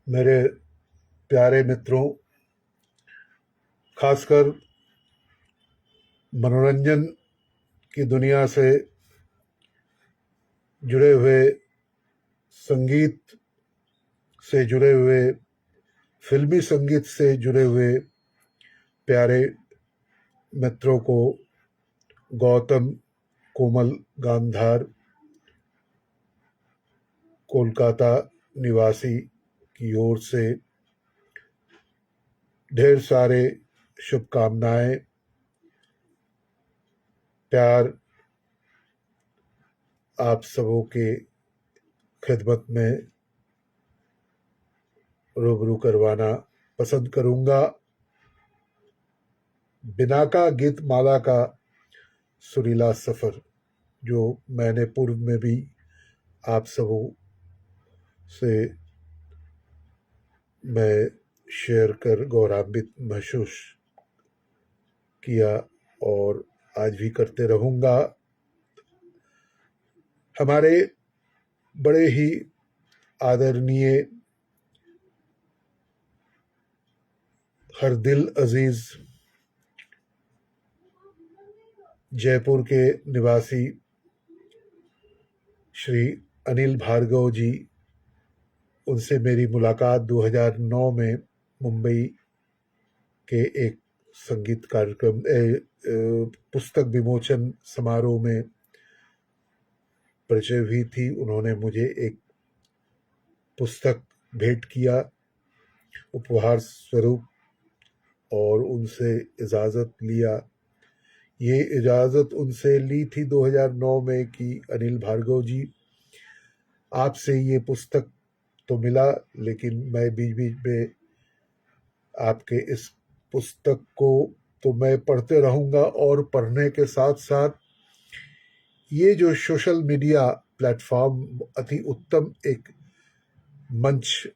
मेरे प्यारे मित्रों, खासकर मनोरंजन की दुनिया से जुड़े हुए, संगीत से जुड़े हुए, फिल्मी संगीत से जुड़े हुए प्यारे मित्रों को गौतम कोमल गांधार, कोलकाता निवासी की ओर से ढेर सारे शुभकामनाएं, प्यार आप सबों के खिदमत में रूबरू करवाना पसंद करूंगा। बिनाका गीत माला का सुरीला सफर, जो मैंने पूर्व में भी आप सबों से मैं शेयर कर गौरवान्वित महसूस किया और आज भी करते रहूंगा। हमारे बड़े ही आदरणीय, हर दिल अजीज जयपुर के निवासी श्री अनिल भार्गव जी, उनसे मेरी मुलाकात 2009 में मुंबई के एक संगीत कार्यक्रम पुस्तक विमोचन समारोह में परिचय हुई थी। उन्होंने मुझे एक पुस्तक भेंट किया उपहार स्वरूप और उनसे इजाज़त लिया। ये इजाज़त उनसे ली थी 2009 में कि अनिल भार्गव जी, आपसे ये पुस्तक तो मिला, लेकिन मैं बीच बीच में आपके इस पुस्तक को तो मैं पढ़ते रहूंगा और पढ़ने के साथ साथ ये जो सोशल मीडिया प्लेटफॉर्म अति उत्तम एक मंच,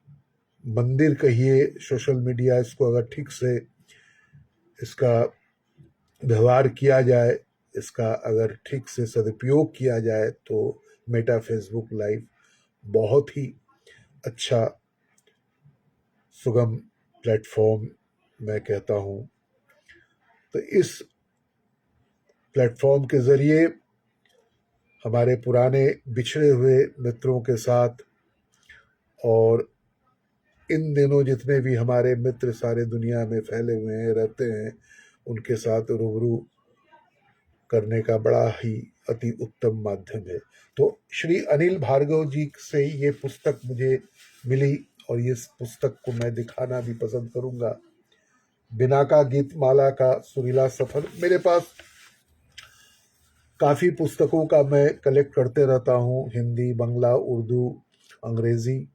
मंदिर कहिए सोशल मीडिया, इसको अगर ठीक से इसका व्यवहार किया जाए, इसका अगर ठीक से सदुपयोग किया जाए तो मेटा फेसबुक लाइव बहुत ही अच्छा सुगम प्लेटफॉर्म मैं कहता हूँ। तो इस प्लेटफॉर्म के ज़रिए हमारे पुराने बिछड़े हुए मित्रों के साथ और इन दिनों जितने भी हमारे मित्र सारे दुनिया में फैले हुए हैं, रहते हैं, उनके साथ रूबरू करने का बड़ा ही अति उत्तम माध्यम है। तो श्री अनिल भार्गव जी से ये पुस्तक मुझे मिली और इस पुस्तक को मैं दिखाना भी पसंद करूंगा। बिनाका गीत माला का सुरीला सफर। मेरे पास काफ़ी पुस्तकों का मैं कलेक्ट करते रहता हूँ, हिंदी, बांग्ला, उर्दू, अंग्रेज़ी,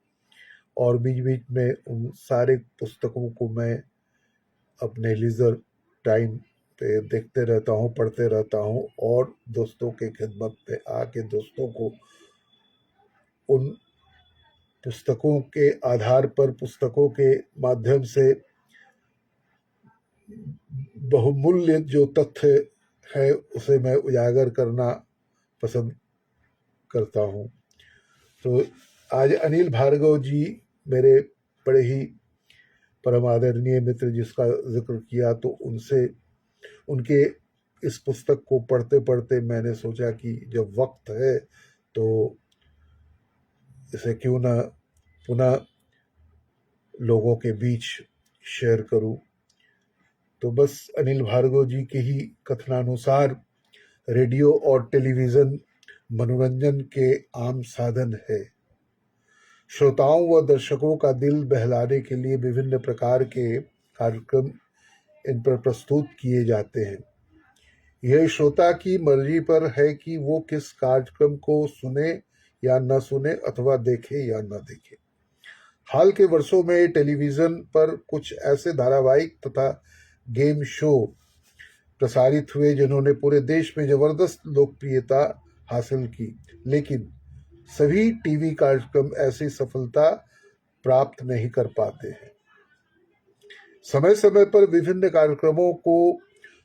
और बीच बीच में उन सारे पुस्तकों को मैं अपने लीजर टाइम पे देखते रहता हूँ, पढ़ते रहता हूँ और दोस्तों के खिदमत पे आके दोस्तों को उन पुस्तकों के आधार पर, पुस्तकों के माध्यम से बहुमूल्य जो तथ्य है उसे मैं उजागर करना पसंद करता हूँ। तो आज अनिल भार्गव जी मेरे बड़े ही परम आदरणीय मित्र, जिसका जिक्र किया, तो उनसे उनके इस पुस्तक को पढ़ते पढ़ते मैंने सोचा कि जब वक्त है तो इसे क्यों ना पुनः लोगों के बीच शेयर करूं। तो बस अनिल भार्गव जी के ही कथनानुसार रेडियो और टेलीविज़न मनोरंजन के आम साधन है। श्रोताओं व दर्शकों का दिल बहलाने के लिए विभिन्न प्रकार के कार्यक्रम इन पर प्रस्तुत किए जाते हैं। यह श्रोता की मर्जी पर है कि वो किस कार्यक्रम को सुने या न सुने, अथवा देखे या न देखे। हाल के वर्षों में टेलीविज़न पर कुछ ऐसे धारावाहिक तथा गेम शो प्रसारित हुए जिन्होंने पूरे देश में जबरदस्त लोकप्रियता हासिल की, लेकिन सभी टीवी कार्यक्रम ऐसी सफलता प्राप्त नहीं कर पाते हैं। समय समय पर विभिन्न कार्यक्रमों को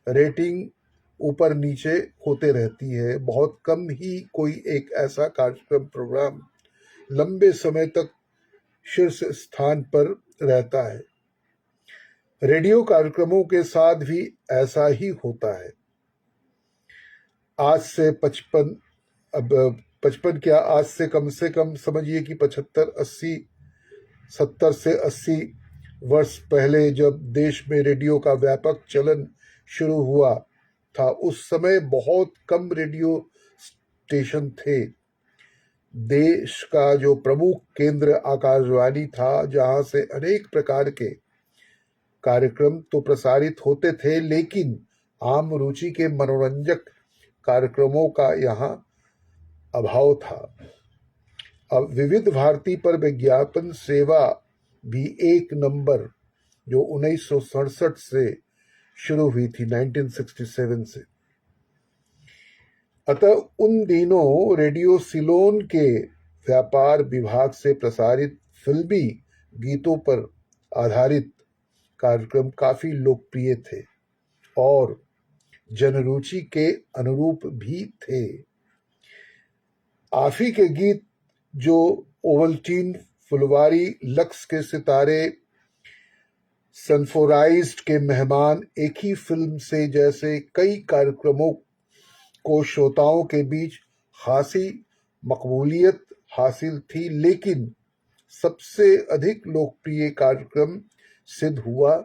रेटिंग ऊपर नीचे होते रहती है। बहुत कम ही कोई एक ऐसा कार्यक्रम प्रोग्राम लंबे समय तक शीर्ष स्थान पर रहता है। रेडियो कार्यक्रमों के साथ भी ऐसा ही होता है। आज से 55 क्या, आज से कम समझिए कि 75, 80, 70 से 80 वर्ष पहले जब देश में रेडियो का व्यापक चलन शुरू हुआ था, उस समय बहुत कम रेडियो स्टेशन थे। देश का जो प्रमुख केंद्र आकाशवाणी था, जहां से अनेक प्रकार के कार्यक्रम तो प्रसारित होते थे, लेकिन आम रुचि के मनोरंजक कार्यक्रमों का यहाँ अभाव था। अब विविध भारती पर विज्ञापन सेवा भी एक नंबर, जो 1967 से शुरू हुई थी, 1967 से। अतः उन दिनों रेडियो सिलोन के व्यापार विभाग से प्रसारित फिल्मी गीतों पर आधारित कार्यक्रम काफी लोकप्रिय थे और जनरुचि के अनुरूप भी थे। आफी के गीत, जो ओवल्टीन, फुलवारी, लक्स के सितारे, सनफोराइज्ड के मेहमान, एक ही फिल्म से जैसे कई कार्यक्रमों को श्रोताओं के बीच खासी मकबूलियत हासिल थी, लेकिन सबसे अधिक लोकप्रिय कार्यक्रम सिद्ध हुआ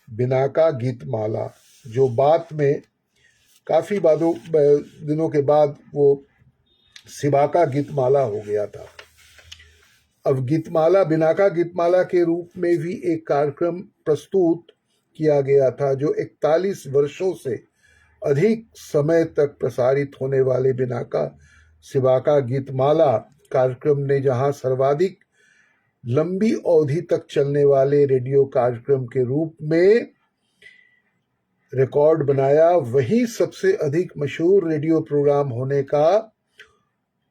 बिनाका गीतमाला, जो बाद में काफी दिनों के बाद वो सिबाका गीतमाला हो गया था। अब गीतमाला, बिनाका गीतमाला के रूप में भी एक कार्यक्रम प्रस्तुत किया गया था, जो 41 वर्षों से अधिक समय तक प्रसारित होने वाले बिनाका सिबाका गीतमाला कार्यक्रम ने जहां सर्वाधिक लंबी अवधि तक चलने वाले रेडियो कार्यक्रम के रूप में रिकॉर्ड बनाया, वही सबसे अधिक मशहूर रेडियो प्रोग्राम होने का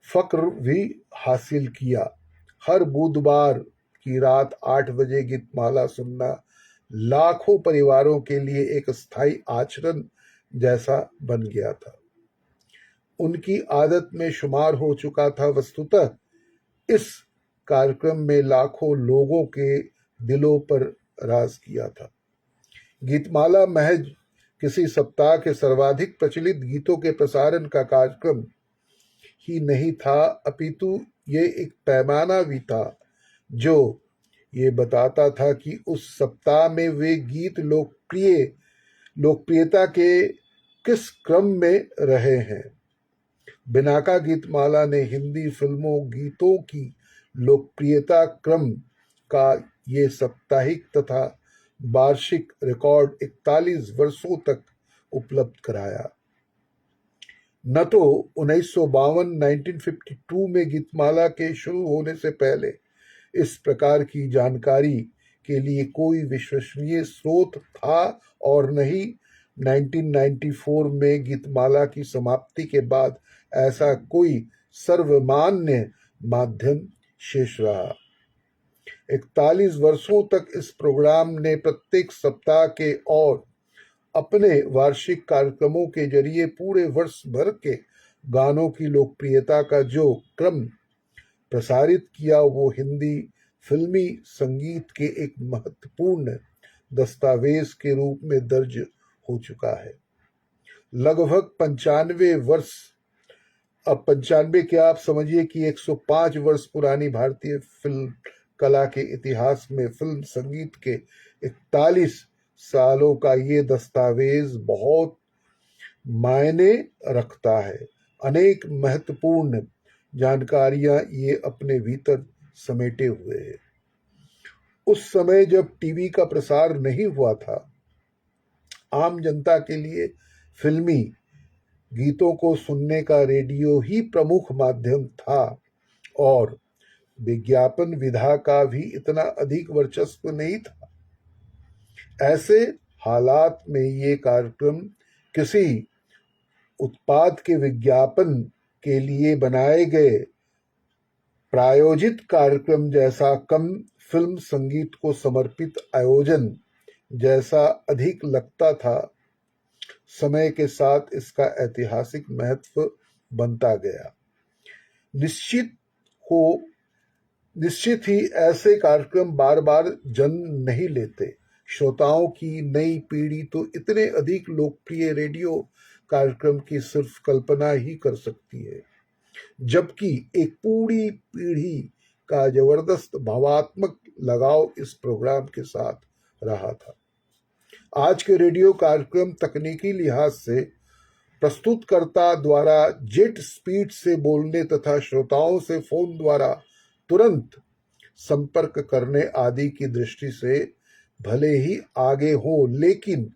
फक्र भी हासिल किया। हर बुधवार की रात 8 बजे गीतमाला सुनना लाखों परिवारों के लिए एक स्थायी आचरण जैसा बन गया था, उनकी आदत में शुमार हो चुका था। वस्तुतः इस कार्यक्रम में लाखों लोगों के दिलों पर राज किया था। गीतमाला महज किसी सप्ताह के सर्वाधिक प्रचलित गीतों के प्रसारण का कार्यक्रम ही नहीं था, अपितु ये एक पैमाना भी था जो ये बताता था कि उस सप्ताह में वे गीत लोकप्रियता के किस क्रम में रहे हैं। बिनाका गीतमाला ने हिंदी फिल्मों गीतों की लोकप्रियता क्रम का ये साप्ताहिक तथा वार्षिक रिकॉर्ड 41 वर्षों तक उपलब्ध कराया। न तो 1952 में गीतमाला के शुरू होने से पहले इस प्रकार की जानकारी के लिए कोई विश्वसनीय स्रोत था, और न ही 1994 में गीतमाला की समाप्ति के बाद ऐसा कोई सर्वमान्य माध्यम शेष रहा। 41 वर्षों तक इस प्रोग्राम ने प्रत्येक सप्ताह के और अपने वार्षिक कार्यक्रमों के जरिए पूरे वर्ष भर के गानों की लोकप्रियता का जो क्रम प्रसारित किया, वो हिंदी फिल्मी संगीत के एक महत्वपूर्ण दस्तावेज के रूप में दर्ज हो चुका है। लगभग 95 वर्ष, अब 95 क्या, आप समझिए कि 105 वर्ष पुरानी भारतीय फिल्म कला के इतिहास में फिल्म संगीत के 41 सालों का ये दस्तावेज बहुत मायने रखता है। अनेक महत्वपूर्ण जानकारियां ये अपने भीतर समेटे हुए है। उस समय जब टीवी का प्रसार नहीं हुआ था, आम जनता के लिए फिल्मी गीतों को सुनने का रेडियो ही प्रमुख माध्यम था, और विज्ञापन विधा का भी इतना अधिक वर्चस्व नहीं था। ऐसे हालात में ये कार्यक्रम किसी उत्पाद के विज्ञापन के लिए बनाए गए प्रायोजित कार्यक्रम जैसा कम फिल्म संगीत को समर्पित आयोजन जैसा अधिक लगता था। समय के साथ इसका ऐतिहासिक महत्व बनता गया। निश्चित हो निश्चित ही ऐसे कार्यक्रम बार बार जन्म नहीं लेते। श्रोताओं की नई पीढ़ी तो इतने अधिक लोकप्रिय रेडियो कार्यक्रम की सिर्फ कल्पना ही कर सकती है, जबकि एक पूरी पीढ़ी का जबरदस्त भावात्मक लगाव इस प्रोग्राम के साथ रहा था। आज के रेडियो कार्यक्रम तकनीकी लिहाज से प्रस्तुतकर्ता द्वारा जेट स्पीड से बोलने तथा श्रोताओं से फोन द्वारा तुरंत संपर्क करने आदि की दृष्टि से भले ही आगे हो, लेकिन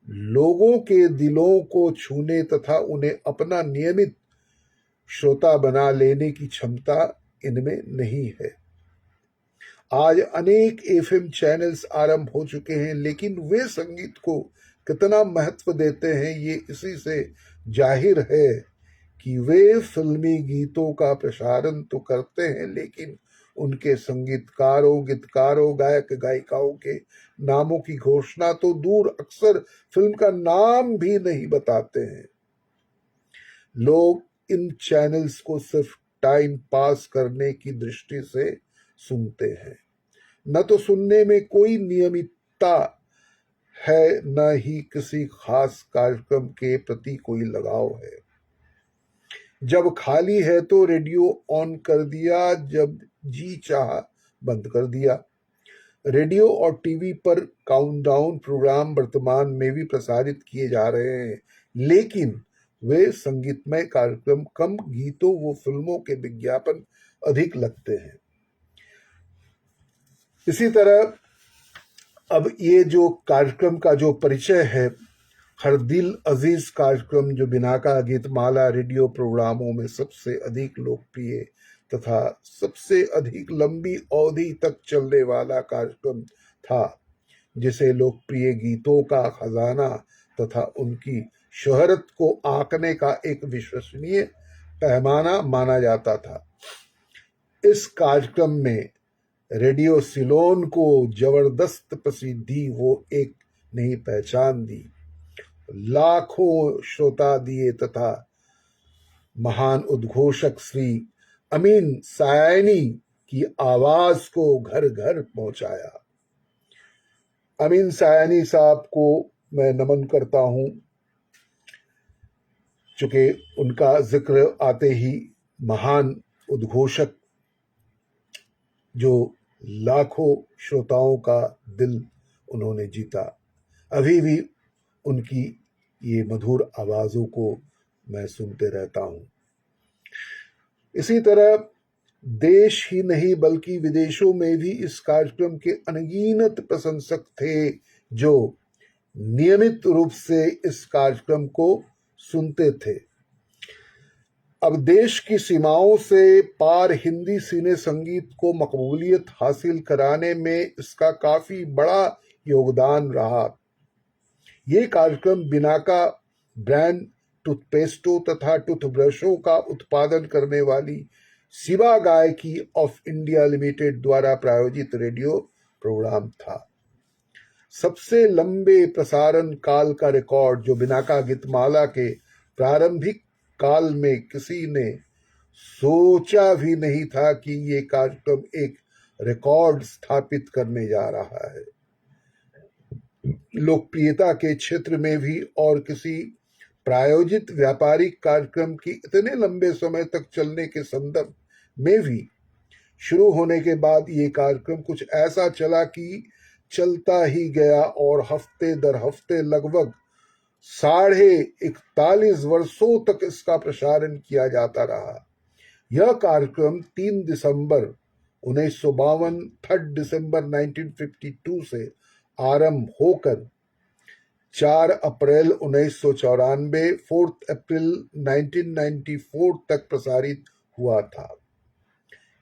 लोगों के दिलों को छूने तथा उन्हें अपना नियमित श्रोता बना लेने की क्षमता इनमें नहीं है। आज अनेक एफएम चैनल्स आरंभ हो चुके हैं, लेकिन वे संगीत को कितना महत्व देते हैं ये इसी से जाहिर है कि वे फिल्मी गीतों का प्रसारण तो करते हैं, लेकिन उनके संगीतकारों, गीतकारों, गायक गायिकाओं के नामों की घोषणा तो दूर, अक्सर फिल्म का नाम भी नहीं बताते हैं। लोग इन चैनल्स को सिर्फ टाइम पास करने की दृष्टि से सुनते हैं, न तो सुनने में कोई नियमितता है, न ही किसी खास कार्यक्रम के प्रति कोई लगाव है। जब खाली है तो रेडियो ऑन कर दिया, जब जी चाह बंद कर दिया। रेडियो और टीवी पर काउंटडाउन प्रोग्राम वर्तमान में भी प्रसारित किए जा रहे हैं, लेकिन वे संगीतमय कार्यक्रम कम, गीतों व फिल्मों के विज्ञापन अधिक लगते हैं। इसी तरह अब ये जो कार्यक्रम का जो परिचय है, हर दिल अजीज कार्यक्रम जो बिनाका गीतमाला रेडियो प्रोग्रामों में सबसे अधिक लोकप्रिय तथा सबसे अधिक लंबी अवधि तक चलने वाला कार्यक्रम था, जिसे लोकप्रिय गीतों का खजाना तथा उनकी शोहरत को आंकने का एक विश्वसनीय पैमाना माना जाता था। इस कार्यक्रम में रेडियो सिलोन को जबरदस्त प्रसिद्धि वो एक नई पहचान दी, लाखों श्रोता दिए तथा महान उद्घोषक श्री अमीन सायानी की आवाज को घर घर पहुंचाया। अमीन सायानी साहब को मैं नमन करता हूं, चूंकि उनका जिक्र आते ही महान उद्घोषक जो लाखों श्रोताओं का दिल उन्होंने जीता, अभी भी उनकी ये मधुर आवाजों को मैं सुनते रहता हूं। इसी तरह देश ही नहीं बल्कि विदेशों में भी इस कार्यक्रम के अनगिनत प्रशंसक थे, जो नियमित रूप से इस कार्यक्रम को सुनते थे। अब देश की सीमाओं से पार हिंदी सिने संगीत को मकबूलियत हासिल कराने में इसका काफी बड़ा योगदान रहा। ये कार्यक्रम बिनाका ब्रांड टूथपेस्टों तथा टूथब्रशों का उत्पादन करने वाली शिवा गायकी ऑफ इंडिया लिमिटेड द्वारा प्रायोजित रेडियो प्रोग्राम था। सबसे लंबे प्रसारण काल का रिकॉर्ड जो बिनाका गीतमाला के प्रारंभिक काल में किसी ने सोचा भी नहीं था कि ये कार्यक्रम एक रिकॉर्ड स्थापित करने जा रहा है। लोकप्रियता के क्षेत्र में भी और किसी प्रायोजित व्यापारिक कार्यक्रम की इतने लंबे समय तक चलने के संदर्भ में भी शुरू होने के बाद ये कार्यक्रम कुछ ऐसा चला कि चलता ही गया और हफ्ते दर हफ्ते लगभग 41 वर्षों तक इसका प्रसारण किया जाता रहा। यह कार्यक्रम 3 दिसंबर 1952, 3 दिसंबर 1952 से आरंभ होकर 4 अप्रैल 1994, 4 अप्रैल 1994 तक प्रसारित हुआ था।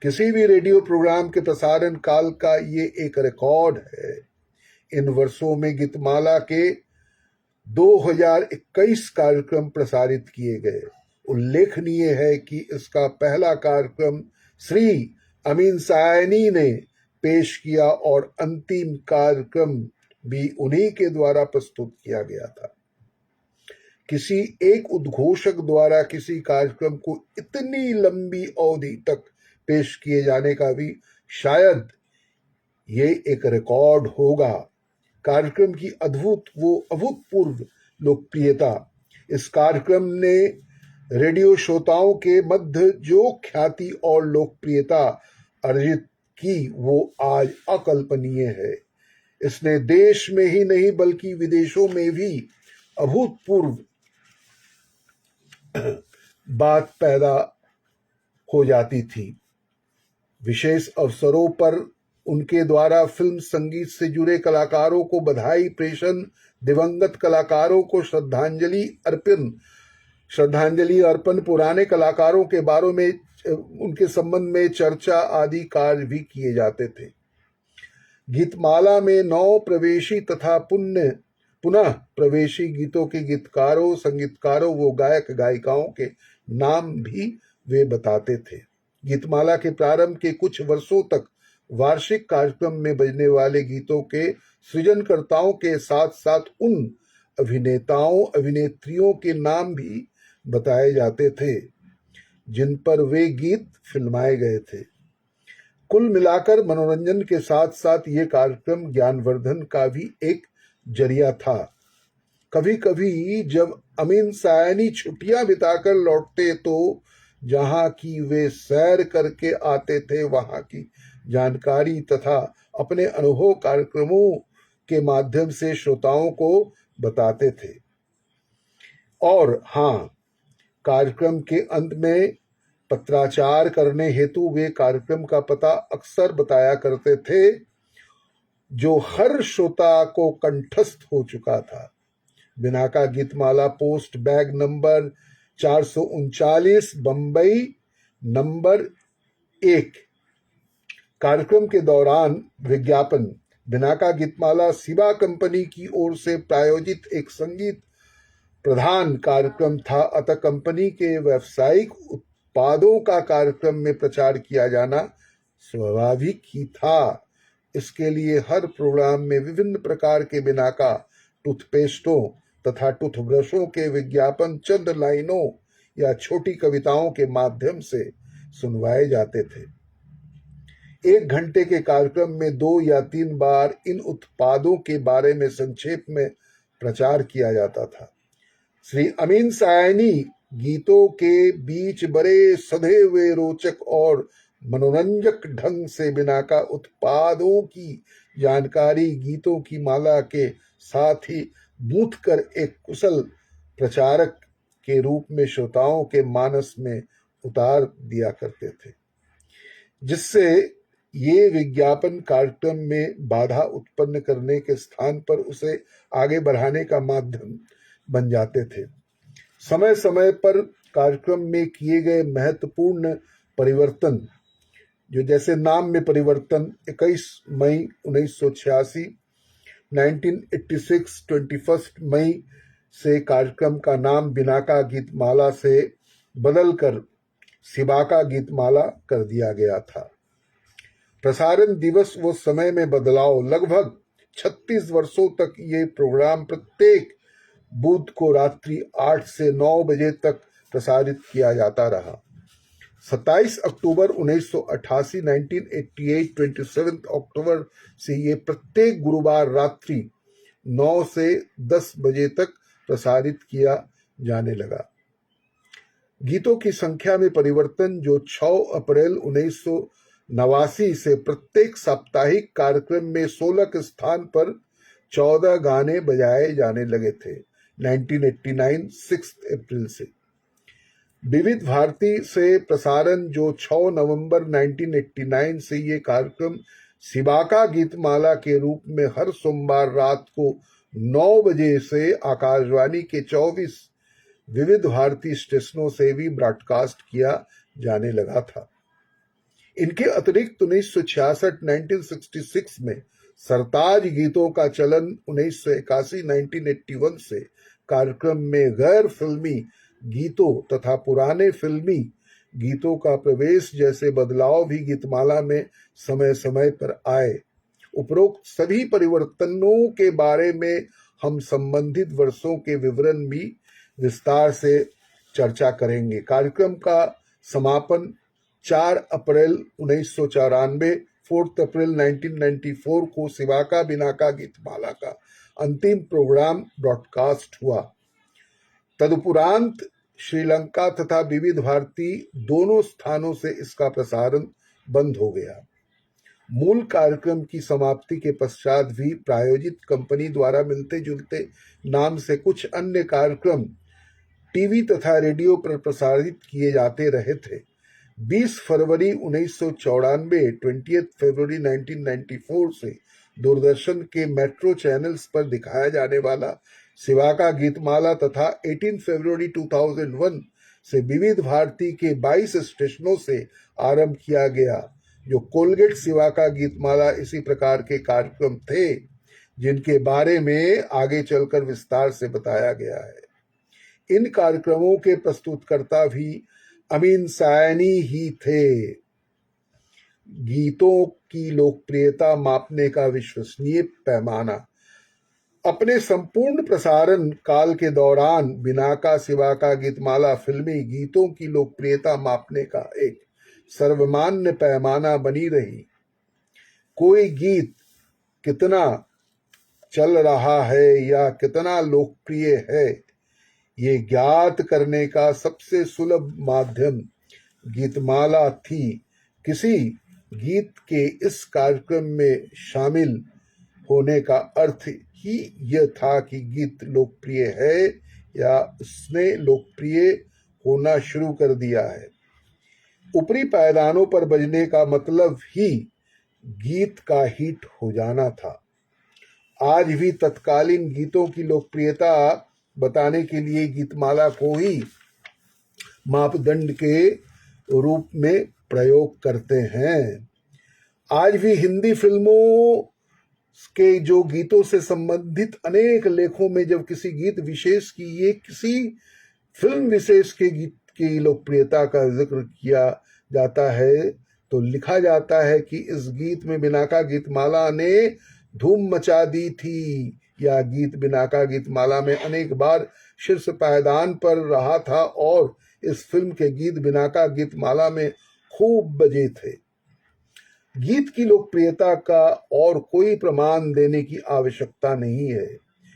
किसी भी रेडियो प्रोग्राम के प्रसारण काल का ये एक रिकॉर्ड है। इन वर्षों में गीतमाला के 2021 कार्यक्रम प्रसारित किए गए। उल्लेखनीय है कि इसका पहला कार्यक्रम श्री अमीन सायानी ने पेश किया और अंतिम कार्यक्रम भी उन्हीं के द्वारा प्रस्तुत किया गया था। किसी एक उद्घोषक द्वारा किसी कार्यक्रम को इतनी लंबी अवधि तक पेश किए जाने का भी शायद ये एक रिकॉर्ड होगा। कार्यक्रम की अभूतपूर्व लोकप्रियता, इस कार्यक्रम ने रेडियो श्रोताओं के मध्य जो ख्याति और लोकप्रियता अर्जित की वो आज अकल्पनीय है। इसने देश में ही नहीं बल्कि विदेशों में भी अभूतपूर्व बात पैदा हो जाती थी। विशेष अवसरों पर उनके द्वारा फिल्म संगीत से जुड़े कलाकारों को बधाई प्रेषण, दिवंगत कलाकारों को श्रद्धांजलि अर्पण, पुराने कलाकारों के बारे में उनके संबंध में चर्चा आदि कार्य भी किए जाते थे। गीतमाला में नौ प्रवेशी तथा पुनः प्रवेशी गीतों के गीतकारों, संगीतकारों व गायक गायिकाओं के नाम भी वे बताते थे। गीतमाला के प्रारंभ के कुछ वर्षों तक वार्षिक कार्यक्रम में बजने वाले गीतों के सृजनकर्ताओं के साथ साथ उन अभिनेताओं अभिनेत्रियों के नाम भी बताए जाते थे जिन पर वे गीत फिल्माए गए थे। कुल मिलाकर मनोरंजन के साथ साथ ये कार्यक्रम ज्ञानवर्धन का भी एक जरिया था। कभी कभी जब अमीन सायानी छुट्टियां बिताकर लौटते तो जहां की वे सैर करके आते थे वहां की जानकारी तथा अपने अनुभव कार्यक्रमों के माध्यम से श्रोताओं को बताते थे। और हाँ, कार्यक्रम के अंत में पत्राचार करने हेतु वे कार्यक्रम का पता अक्सर बताया करते थे जो हर श्रोता को कंठस्थ हो चुका था। Binaca Geetmala, post bag number 439, Bambai number 1। कार्यक्रम के दौरान विज्ञापन। बिनाका गीतमाला सिबा कंपनी की ओर से प्रायोजित एक संगीत प्रधान कार्यक्रम था, अतः कंपनी के व्यावसायिक उत्पादों का कार्यक्रम में प्रचार किया जाना स्वाभाविक ही था। इसके लिए हर प्रोग्राम में विभिन्न प्रकार के बिनाका टूथपेस्टों तथा टूथब्रशों के विज्ञापन चंद लाइनों या छोटी कविताओं के माध्यम से सुनवाए जाते थे। 1 घंटे के कार्यक्रम में 2 या 3 बार इन उत्पादों के बारे में संक्षेप में प्रचार किया जाता था। श्री अमीन सायानी गीतों के बीच बड़े सधे हुए रोचक और मनोरंजक ढंग से बिनाका उत्पादों की जानकारी गीतों की माला के साथ ही गूंथ कर एक कुशल प्रचारक के रूप में श्रोताओं के मानस में उतार दिया करते थे, जिससे ये विज्ञापन कार्यक्रम में बाधा उत्पन्न करने के स्थान पर उसे आगे बढ़ाने का माध्यम बन जाते थे। समय समय पर कार्यक्रम में किए गए महत्वपूर्ण परिवर्तन, जो जैसे नाम में परिवर्तन, 21 मई 1986, 1986 21 मई से कार्यक्रम का नाम बिनाका गीतमाला से बदलकर सिबाका गीतमाला कर दिया गया था। प्रसारण दिवस व समय में बदलाव। लगभग 36 वर्षों तक ये प्रोग्राम प्रत्येक बुध को रात्रि 8 से 9 बजे तक प्रसारित किया जाता रहा। 27 अक्टूबर 1988, 1988, 27 अक्टूबर से ये प्रत्येक गुरुवार रात्रि 9 से 10 बजे तक प्रसारित किया जाने लगा। गीतों की संख्या में परिवर्तन, जो 6 अप्रैल 1989 से प्रत्येक साप्ताहिक कार्यक्रम में 16 के स्थान पर 14 गाने बजाए जाने लगे थे। 1989 6 अप्रैल से विविध भारती से प्रसारण, जो 6 नवंबर 1989 से ये कार्यक्रम सिबाका गीतमाला के रूप में हर सोमवार रात को 9 बजे से आकाशवाणी के 24 विविध भारती स्टेशनों से भी ब्रॉडकास्ट किया जाने लगा था। इनके अतिरिक्त 1966 1966 में सरताज गीतों का चलन, 1981 1981 से कार्यक्रम में गैर फिल्मी गीतों तथा पुराने फिल्मी गीतों का प्रवेश जैसे बदलाव भी गीतमाला में समय समय पर आए। उपरोक्त सभी परिवर्तनों के बारे में हम संबंधित वर्षों के विवरण भी विस्तार से चर्चा करेंगे। कार्यक्रम का समापन 4 अप्रैल 1994, 4 अप्रैल 1994 को सिवाका बिनाका गीतमाला का अंतिम प्रोग्राम ब्रॉडकास्ट हुआ। तदुपरांत श्रीलंका तथा विविध भारती दोनों स्थानों से इसका प्रसारण बंद हो गया। मूल कार्यक्रम की समाप्ति के पश्चात भी प्रायोजित कंपनी द्वारा मिलते जुलते नाम से कुछ अन्य कार्यक्रम टीवी तथा रेडियो पर प्रसारित किए जाते रहे थे। 20 फरवरी 1994, 20 फरवरी 1994 से दूरदर्शन के मेट्रो चैनल्स पर दिखाया जाने वाला सिवाका गीतमाला तथा 18 फरवरी 2001 से विविध भारती के 22 स्टेशनों से आरंभ किया गया, जो कोलगेट सिवाका गीतमाला इसी प्रकार के कार्यक्रम थे जिनके बारे में आगे चलकर विस्तार से बताया गया है। इन कार्यक्रमों के प्रस्तुतकर्ता भी अमीन सायनी ही थे। गीतों की लोकप्रियता मापने का विश्वसनीय पैमाना। अपने संपूर्ण प्रसारण काल के दौरान बिनाका सिवाका गीतमाला फिल्मी गीतों की लोकप्रियता मापने का एक सर्वमान्य पैमाना बनी रही। कोई गीत कितना चल रहा है या कितना लोकप्रिय है, ये ज्ञात करने का सबसे सुलभ माध्यम गीतमाला थी। किसी गीत के इस कार्यक्रम में शामिल होने का अर्थ ही यह था कि गीत लोकप्रिय है या उसने लोकप्रिय होना शुरू कर दिया है। ऊपरी पायदानों पर बजने का मतलब ही गीत का हिट हो जाना था। आज भी तत्कालीन गीतों की लोकप्रियता बताने के लिए गीतमाला को ही मापदंड के रूप में प्रयोग करते हैं। आज भी हिंदी फिल्मों के जो गीतों से संबंधित अनेक लेखों में जब किसी गीत विशेष की ये किसी फिल्म विशेष के गीत की लोकप्रियता का जिक्र किया जाता है तो लिखा जाता है कि इस गीत में बिनाका गीतमाला ने धूम मचा दी थी, या गीत बिनाका गीतमाला में अनेक बार शीर्ष पायदान पर रहा था और इस फिल्म के गीत बिनाका गीतमाला में खूब बजे थे। गीत की लोकप्रियता का और कोई प्रमाण देने की आवश्यकता नहीं है।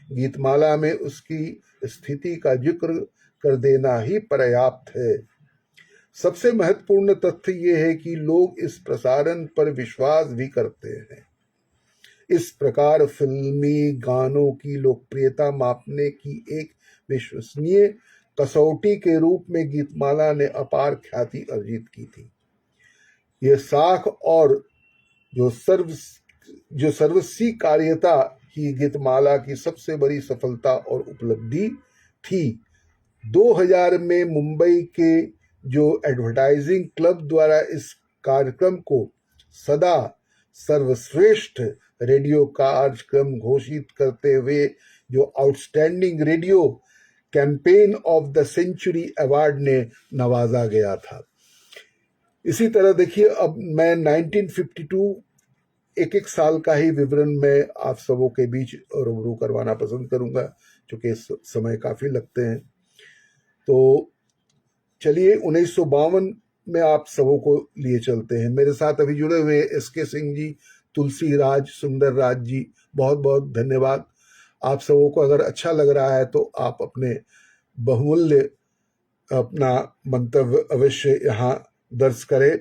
गीतमाला में उसकी स्थिति का जिक्र कर देना ही पर्याप्त है। सबसे महत्वपूर्ण तथ्य यह है कि लोग इस प्रसारण पर विश्वास भी करते हैं। इस प्रकार फिल्मी गानों की लोकप्रियता मापने की एक विश्वसनीय कसौटी के रूप में गीतमाला ने अपार ख्याति अर्जित की थी। यह साख और जो सर्वस्वीकार्यता ही गीतमाला की सबसे बड़ी सफलता और उपलब्धि थी। 2000 में मुंबई के जो एडवर्टाइजिंग क्लब द्वारा इस कार्यक्रम को सदा सर्वश्रेष्ठ रेडियो कार्यक्रम घोषित करते हुए जो outstanding radio campaign of the century award ने नवाजा गया था। इसी तरह देखिए, अब मैं 1952 एक साल का ही विवरण में आप सबों के बीच रूबरू करवाना पसंद करूंगा, क्योंकि समय काफी लगते हैं। तो चलिए 1952 में आप सबों को लिए चलते हैं। मेरे साथ अभी जुड़े हुए SK सिंह जी, तुलसी राज, सुंदर राज जी, बहुत बहुत धन्यवाद। आप सबों को अगर अच्छा लग रहा है तो आप अपने बहुमूल्य अपना मंतव्य अवश्य यहाँ दर्ज करें।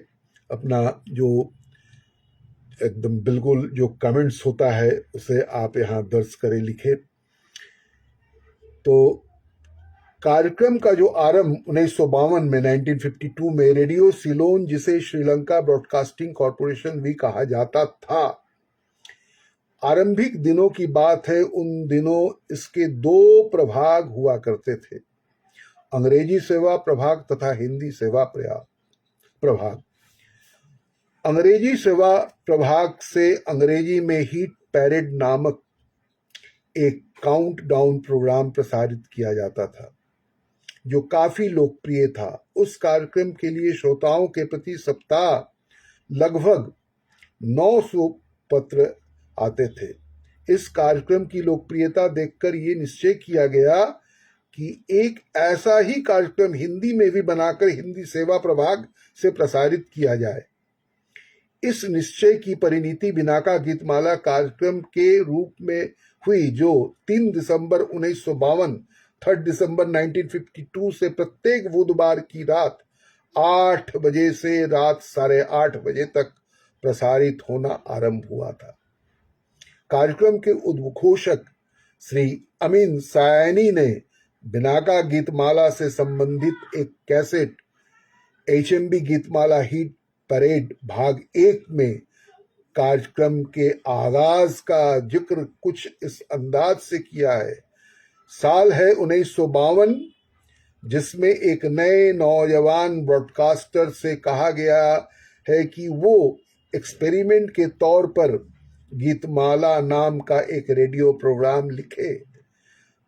अपना जो एकदम बिल्कुल जो कमेंट्स होता है उसे आप यहाँ दर्ज करें, लिखें। तो कार्यक्रम का जो आरंभ 1952 में 1952 में रेडियो सिलोन, जिसे श्रीलंका ब्रॉडकास्टिंग कॉरपोरेशन भी कहा जाता था, आरंभिक दिनों की बात है। उन दिनों इसके 2 प्रभाग हुआ करते थे, अंग्रेजी सेवा प्रभाग तथा हिंदी सेवा प्रभाग। अंग्रेजी सेवा प्रभाग से अंग्रेजी में हिट पैरेड नामक एक काउंटडाउन प्रोग्राम प्रसारित किया जाता था, जो काफी लोकप्रिय था। उस कार्यक्रम के लिए श्रोताओं के प्रति सप्ताह लगभग 900 पत्र आते थे। इस कार्यक्रम की लोकप्रियता देखकर ये निश्चय किया गया कि एक ऐसा ही कार्यक्रम हिंदी में भी बनाकर हिंदी सेवा प्रभाग से प्रसारित किया जाए। इस निश्चय की परिणति बिनाका गीतमाला कार्यक्रम के रूप में हुई, जो 3 दिसंबर 1952, 3 दिसंबर 1952 से प्रत्येक बुधवार की रात 8 बजे से रात 8:30 बजे तक प्रसारित होना आरंभ हुआ था। कार्यक्रम के उद्घोषक श्री अमीन सायनी ने बिनाका गीतमाला से संबंधित एक cassette HMB Geetmala hit parade भाग 1 में कार्यक्रम के आगाज का जिक्र कुछ इस अंदाज से किया है। साल है 1952, जिसमें एक नए नौजवान ब्रॉडकास्टर से कहा गया है कि वो एक्सपेरिमेंट के तौर पर गीतमाला नाम का एक रेडियो प्रोग्राम लिखे,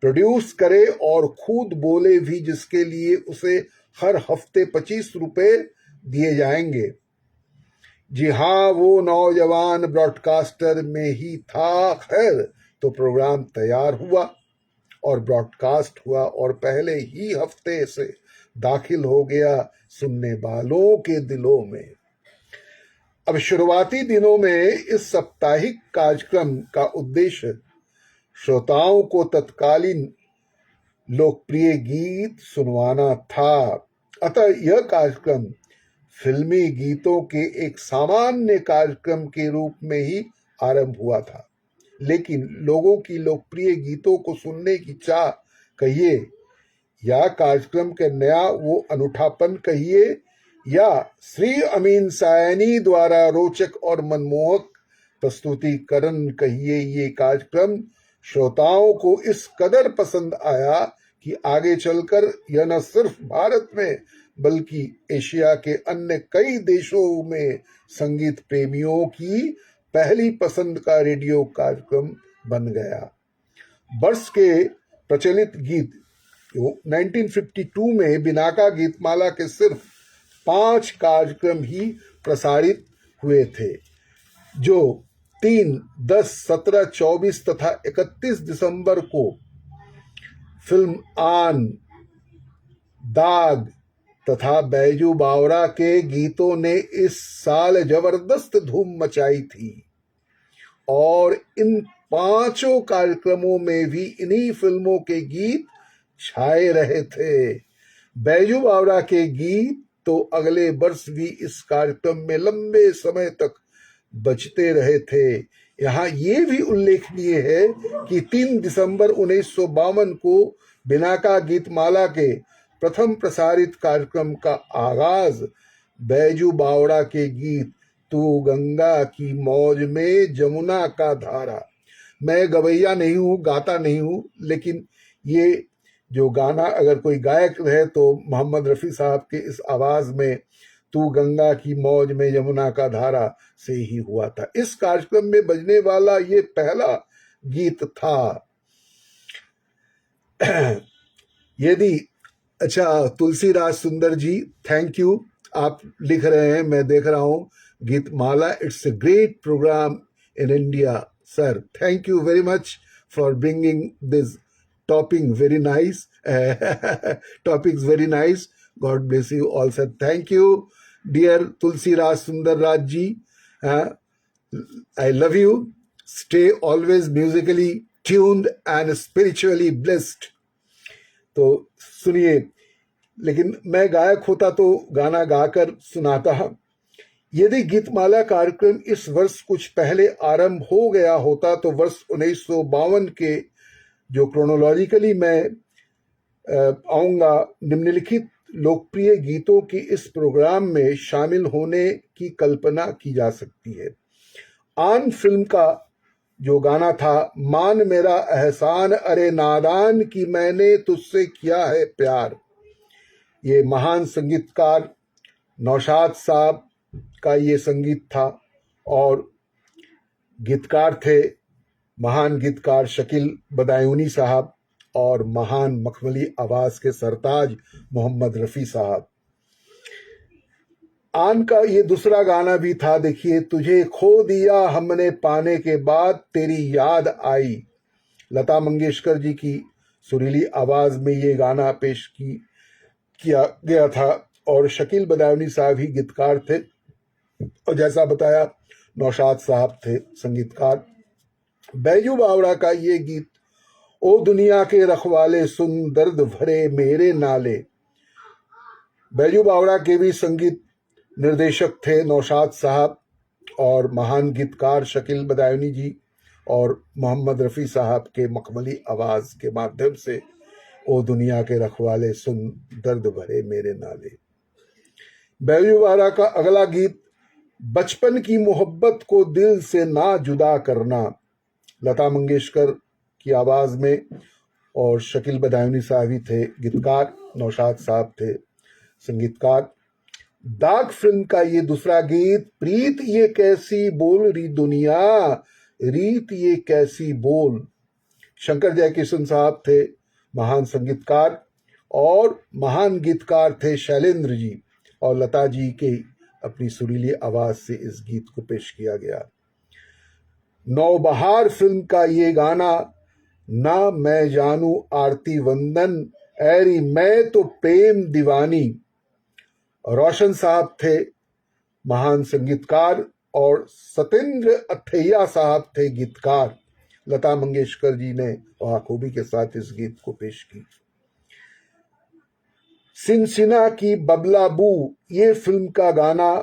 प्रोड्यूस करे और खुद बोले भी, जिसके लिए उसे हर हफ्ते 25 रुपए दिए जाएंगे। जी हाँ, वो नौजवान ब्रॉडकास्टर में ही था। खैर, तो प्रोग्राम तैयार हुआ और ब्रॉडकास्ट हुआ और पहले ही हफ्ते से दाखिल हो गया सुनने वालों के दिलों में। अब शुरुआती दिनों में इस साप्ताहिक कार्यक्रम का उद्देश्य श्रोताओं को तत्कालीन लोकप्रिय गीत सुनवाना था। अतः यह कार्यक्रम फिल्मी गीतों के एक सामान्य कार्यक्रम के रूप में ही आरंभ हुआ था, लेकिन लोगों की लोकप्रिय गीतों को सुनने की चाह कहिए या कार्यक्रम के नया वो अनूठापन कहिए या श्री अमीन सायनी द्वारा रोचक और मनमोहक प्रस्तुतिकरण कहिए, ये कार्यक्रम श्रोताओं को इस कदर पसंद आया कि आगे चलकर यह न सिर्फ भारत में बल्कि एशिया के अन्य कई देशों में संगीत प्रेमियों की पहली पसंद का रेडियो कार्यक्रम बन गया। वर्ष के प्रचलित गीत 1952 में बिनाका गीतमाला के सिर्फ 5 कार्यक्रम ही प्रसारित हुए थे, जो 3, 10, 17, 24 तथा 31 दिसंबर को फिल्म आन, दाग तथा बैजू बावरा के गीतों ने इस साल जबरदस्त धूम मचाई थी और इन 5 कार्यक्रमों में भी इन्हीं फिल्मों के गीत छाए रहे थे। बैजू बावरा के गीत तो अगले वर्ष भी इस कार्यक्रम में लंबे समय तक बजते रहे थे। यहाँ ये भी उल्लेखनीय है कि 3 दिसंबर 1952 को बिनाका गीतमाला के प्रथम प्रसारित कार्यक्रम का आगाज बैजू बावड़ा के गीत तू गंगा की मौज में जमुना का धारा। मैं गवैया नहीं हूँ, गाता नहीं हूँ, लेकिन ये जो गाना अगर कोई गायक रहे तो मोहम्मद रफ़ी साहब के इस आवाज में तू गंगा की मौज में यमुना का धारा से ही हुआ था। इस कार्यक्रम में बजने वाला ये पहला गीत था। यदि अच्छा, तुलसीराज सुंदर जी, थैंक यू, आप लिख रहे हैं, मैं देख रहा हूँ, Geetmala it's a great programme in India. Sir, thank you very much for bringing this topic very nice. Topics very nice. God bless you all, sir. Thank you, dear Tulsi Raj Sundar Raj ji. I love you. Stay always musically tuned and spiritually blessed. तो सुनिए, लेकिन मैं गायक होता तो गाना गाकर सुनाता। यदि गीतमाला कार्यक्रम इस वर्ष कुछ पहले आरंभ हो गया होता तो वर्ष 1952 के जो क्रोनोलॉजिकली मैं आऊँगा, निम्नलिखित लोकप्रिय गीतों की इस प्रोग्राम में शामिल होने की कल्पना की जा सकती है। आन फिल्म का जो गाना था, मान मेरा एहसान अरे नादान की मैंने तुझसे किया है प्यार, ये महान संगीतकार नौशाद साहब का ये संगीत था और गीतकार थे महान गीतकार शकील बदायूनी साहब और महान मखमली आवाज के सरताज मोहम्मद रफ़ी साहब। आन का ये दूसरा गाना भी था, देखिए, तुझे खो दिया हमने पाने के बाद तेरी याद आई। लता मंगेशकर जी की सुरीली आवाज में ये गाना पेश किया गया था और शकील बदायूनी साहब ही गीतकार थे, और जैसा बताया नौशाद साहब थे संगीतकार। बैजू बावड़ा का ये गीत ओ दुनिया के रखवाले सुन दर्द भरे मेरे नाले, बैजू बावड़ा के भी संगीत निर्देशक थे नौशाद साहब, और महान गीतकार शकील बदायूनी जी और मोहम्मद रफ़ी साहब के मखमली आवाज़ के माध्यम से ओ दुनिया के रखवाले सुन दर्द भरे मेरे नाले। बैजू बावड़ा का अगला गीत बचपन की मोहब्बत को दिल से ना जुदा करना, लता मंगेशकर की आवाज़ में, और शकील बदायूनी साहब ही थे गीतकार, नौशाद साहब थे संगीतकार। दाग फिल्म का ये दूसरा गीत प्रीत ये कैसी बोल री दुनिया, रीत ये कैसी बोल, शंकर जयकिशन साहब थे महान संगीतकार, और महान गीतकार थे शैलेंद्र जी, और लता जी के अपनी सुरीली आवाज से इस गीत को पेश किया गया। नौबहार फिल्म का ये गाना ना मैं जानू आरती वंदन, ऐरी मैं तो प्रेम दीवानी, रोशन साहब थे महान संगीतकार, और सतेंद्र अथैया साहब थे गीतकार। लता मंगेशकर जी ने बखूबी के साथ इस गीत को पेश की। सिनसिना की बबला बू ये फिल्म का गाना,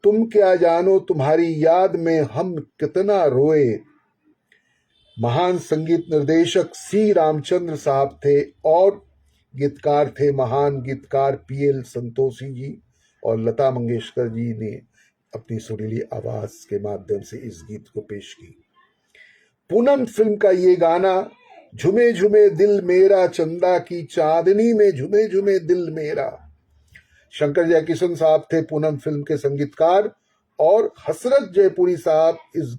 तुम क्या जानो तुम्हारी याद में हम कितना रोए, महान संगीत निर्देशक सी रामचंद्र साहब थे, और गीतकार थे महान गीतकार पीएल संतोषी जी, और लता मंगेशकर जी ने अपनी सुरीली आवाज के माध्यम से इस गीत को पेश की। पूनम फिल्म का ये गाना झुमे झुमे दिल मेरा, चंदा की चांदनी में झुमे झुमे दिल मेरा, शंकर जयकिशन साहब थे पूनम फिल्म के संगीतकार, और हसरत जयपुरी साहब इस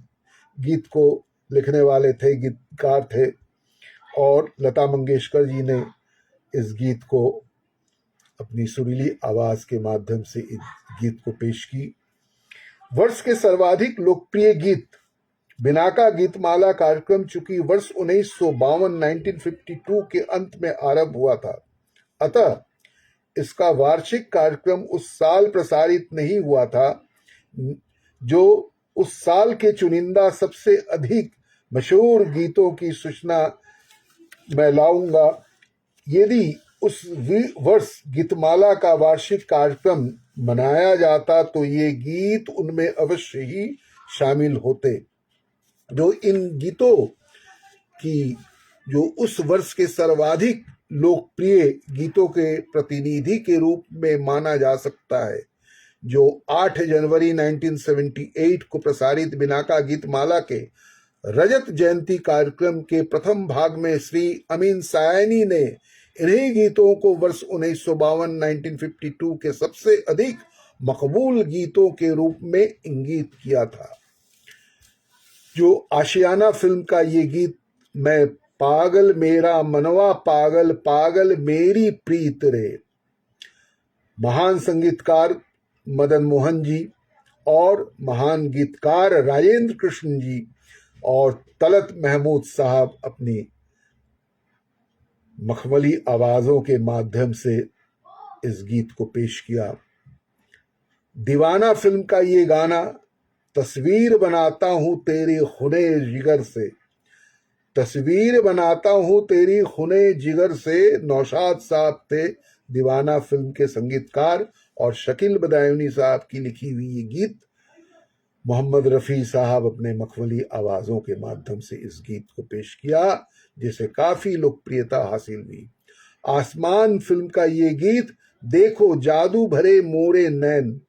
गीत को लिखने वाले थे, गीतकार थे, और लता मंगेशकर जी ने इस गीत को अपनी सुरीली आवाज के माध्यम से इस गीत को पेश की। वर्ष के सर्वाधिक लोकप्रिय गीत बिनाका गीतमाला कार्यक्रम चूंकि वर्ष 1952 के अंत में आरंभ हुआ था, अतः इसका वार्षिक कार्यक्रम उस साल प्रसारित नहीं हुआ था। जो उस साल के चुनिंदा सबसे अधिक मशहूर गीतों की सूचना मैं लाऊंगा। यदि उस वर्ष गीतमाला का वार्षिक कार्यक्रम मनाया जाता तो ये गीत उनमें अवश्य ही शामिल होते। जो इन गीतों की जो उस वर्ष के सर्वाधिक लोकप्रिय गीतों के प्रतिनिधि के रूप में माना जा सकता है, जो 8 जनवरी 1978 को प्रसारित बिनाका गीतमाला के रजत जयंती कार्यक्रम के प्रथम भाग में श्री अमीन सायनी ने इन्हीं गीतों को वर्ष 1952 के सबसे अधिक मकबूल गीतों के रूप में इंगित किया था। जो आशियाना फिल्म का ये गीत मैं पागल मेरा मनवा पागल, पागल मेरी प्रीत रे, महान संगीतकार मदन मोहन जी और महान गीतकार राजेंद्र कृष्ण जी और तलत महमूद साहब अपनी मखमली आवाजों के माध्यम से इस गीत को पेश किया। दीवाना फिल्म का ये गाना तस्वीर बनाता हूं तेरी खुने जिगर से, तस्वीर बनाता हूं तेरी खुने जिगर से, नौशाद साहब थे दीवाना फिल्म के संगीतकार, और शकील बदायूनी साहब की लिखी हुई ये गीत मोहम्मद रफ़ी साहब अपने मखमली आवाज़ों के माध्यम से इस गीत को पेश किया, जिसे काफ़ी लोकप्रियता हासिल हुई। आसमान फिल्म का ये गीत देखो जादू भरे मोरे नैन,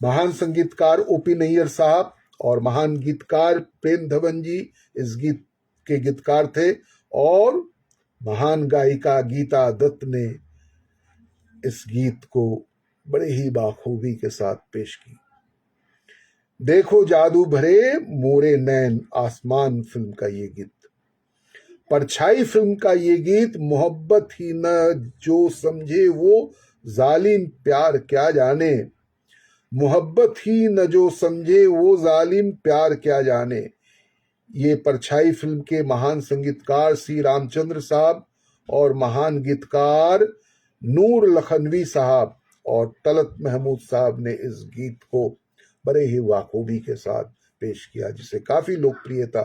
महान संगीतकार ओपी नैयर साहब और महान गीतकार प्रेम धवन जी इस गीत के गीतकार थे, और महान गायिका गीता दत्त ने इस गीत को बड़े ही बाखूबी के साथ पेश की। देखो जादू भरे मोरे नैन आसमान फिल्म का ये गीत। परछाई फिल्म का ये गीत मोहब्बत ही न जो समझे वो जालिम प्यार क्या जाने, मोहब्बत ही न जो समझे वो जालिम प्यार क्या जाने, ये परछाई फिल्म के महान संगीतकार सी रामचंद्र साहब और महान गीतकार नूर लखनवी साहब और तलत महमूद साहब ने इस गीत को बड़े ही वाखूबी के साथ पेश किया, जिसे काफी लोकप्रियता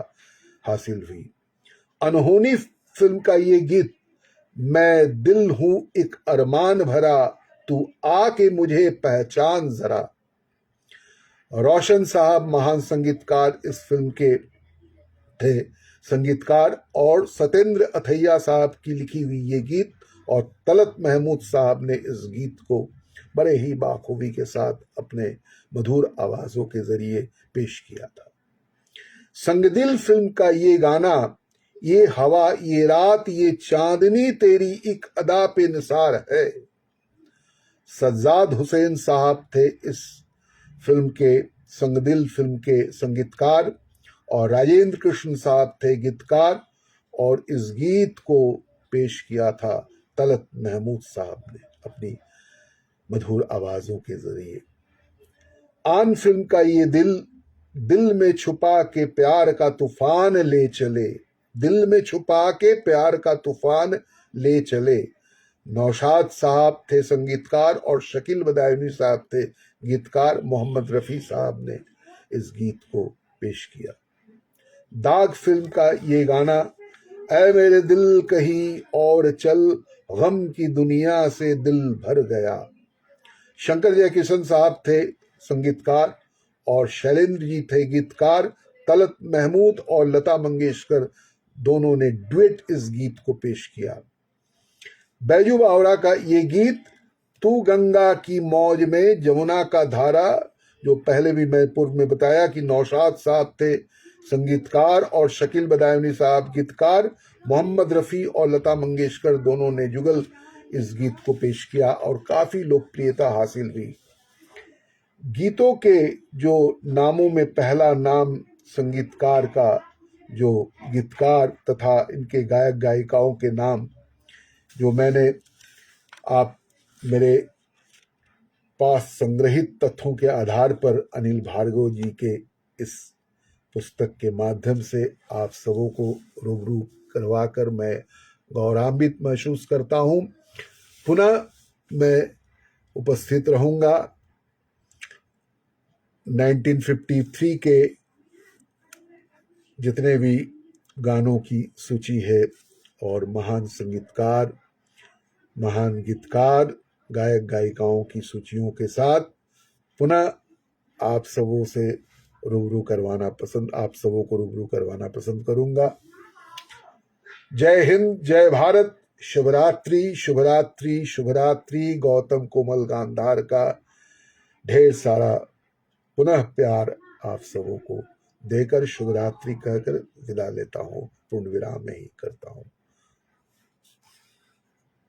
हासिल हुई। अनहोनी फिल्म का ये गीत, मैं दिल हूं एक अरमान भरा, तू आके मुझे पहचान जरा। रोशन साहब महान संगीतकार इस फिल्म के थे संगीतकार, और सत्येंद्र अथैया साहब की लिखी हुई ये गीत और तलत महमूद साहब ने इस गीत को बड़े ही बाखूबी के साथ अपने मधुर आवाजों के जरिए पेश किया था। संगदिल फिल्म का ये गाना, ये हवा ये रात ये चांदनी तेरी एक अदा पे निसार है, सज्जाद हुसैन साहब थे इस फिल्म के, संगदिल फिल्म के संगीतकार, और राजेंद्र कृष्ण साहब थे गीतकार, और इस गीत को पेश किया था तलत महमूद साहब ने अपनी मधुर आवाजों के जरिए। आन फिल्म का ये दिल, दिल में छुपा के प्यार का तूफान ले चले, दिल में छुपा के प्यार का तूफान ले चले। नौशाद साहब थे संगीतकार और शकील बदायूनी साहब थे गीतकार। मोहम्मद रफी साहब ने इस गीत को पेश किया। दाग फिल्म का ये गाना, ऐ मेरे दिल कहीं और चल, गम की दुनिया से दिल भर गया। शंकर जयकिशन साहब थे संगीतकार और शैलेंद्र जी थे गीतकार। तलत महमूद और लता मंगेशकर दोनों ने डुएट इस गीत को पेश किया। बैजू बावरा का ये गीत, तू गंगा की मौज में जमुना का धारा, जो पहले भी मैं पूर्व में बताया कि नौशाद साहब थे संगीतकार और शकील बदायूनी साहब गीतकार। मोहम्मद रफ़ी और लता मंगेशकर दोनों ने जुगल इस गीत को पेश किया और काफी लोकप्रियता हासिल हुई। गीतों के जो नामों में पहला नाम संगीतकार का, जो गीतकार तथा इनके गायक गायिकाओं के नाम जो मैंने आप मेरे पास संग्रहित तथ्यों के आधार पर अनिल भार्गव जी के इस पुस्तक के माध्यम से आप सबों को रूबरू करवाकर मैं गौरवान्वित महसूस करता हूं। पुनः मैं उपस्थित रहूंगा 1953 के जितने भी गानों की सूची है और महान संगीतकार, महान गीतकार, गायक गायिकाओं की सूचियों के साथ पुनः आप सबों से रूबरू करवाना पसंद करूंगा। जय हिंद, जय भारत, शुभरात्रि शुभरात्रि शुभरात्रि। गौतम कोमल गांधार का ढेर सारा पुनः प्यार आप सबों को देकर शुभरात्रि कहकर विदा लेता हूँ, पूर्ण विराम में ही करता हूँ।